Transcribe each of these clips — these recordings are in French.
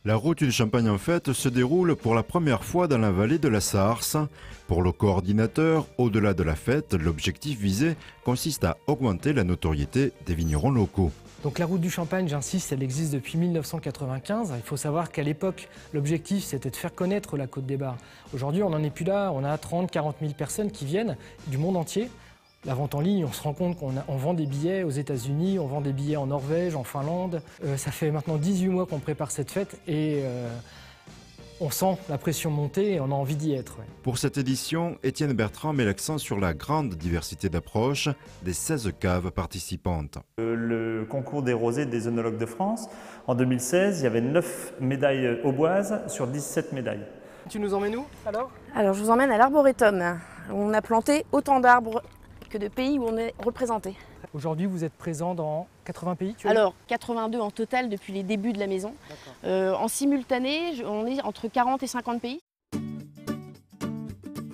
La route du Champagne en fête se déroule pour la première fois dans la vallée de la Sarse. Pour le coordinateur, au-delà de la fête, l'objectif visé consiste à augmenter la notoriété des vignerons locaux. Donc la route du Champagne, j'insiste, elle existe depuis 1995. Il faut savoir qu'à l'époque, l'objectif c'était de faire connaître la Côte des Bars. Aujourd'hui, on n'en est plus là, on a 30-40 000 personnes qui viennent du monde entier. La vente en ligne, on se rend compte qu'on vend des billets aux États-Unis, on vend des billets en Norvège, en Finlande. Ça fait maintenant 18 mois qu'on prépare cette fête et on sent la pression monter et on a envie d'y être. Ouais. Pour cette édition, Étienne Bertrand met l'accent sur la grande diversité d'approches des 16 caves participantes. Le concours des rosés des œnologues de France, en 2016, il y avait 9 médailles auboises sur 17 médailles. Tu nous emmènes où alors? Alors je vous emmène à l'Arboretum. On a planté autant d'arbres que de pays où on est représenté. Aujourd'hui, vous êtes présent dans 80 pays, tu vois? Alors, 82 en total depuis les débuts de la maison. En simultané, on est entre 40 et 50 pays.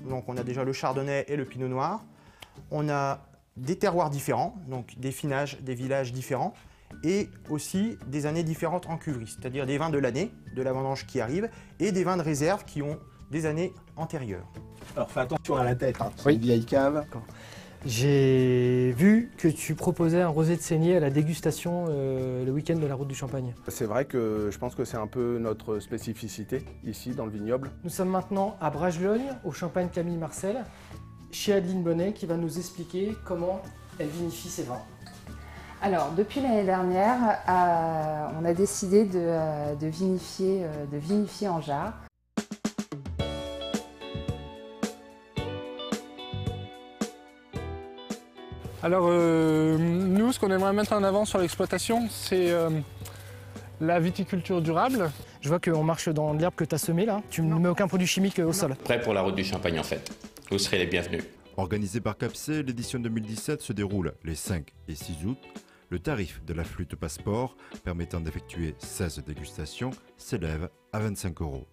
Donc on a déjà le chardonnay et le pinot noir. On a des terroirs différents, donc des finages, des villages différents, et aussi des années différentes en cuverie, c'est-à-dire des vins de l'année, de la vendange qui arrive, et des vins de réserve qui ont des années antérieures. Alors fais attention à la tête, hein. C'est une vieille cave. J'ai vu que tu proposais un rosé de saignée à la dégustation le week-end de la route du Champagne. C'est vrai que je pense que c'est un peu notre spécificité ici dans le vignoble. Nous sommes maintenant à Bragelonne, au Champagne Camille Marcel, chez Adeline Bonnet qui va nous expliquer comment elle vinifie ses vins. Alors, depuis l'année dernière, on a décidé de vinifier en jarre. Alors nous, ce qu'on aimerait mettre en avant sur l'exploitation, c'est la viticulture durable. Je vois qu'on marche dans l'herbe que tu as semée là. Tu ne mets aucun produit chimique au sol. Prêt pour la route du Champagne en fait. Vous serez les bienvenus. Organisée par Capsé, l'édition 2017 se déroule les 5 et 6 août. Le tarif de la flûte passeport permettant d'effectuer 16 dégustations s'élève à 25 €.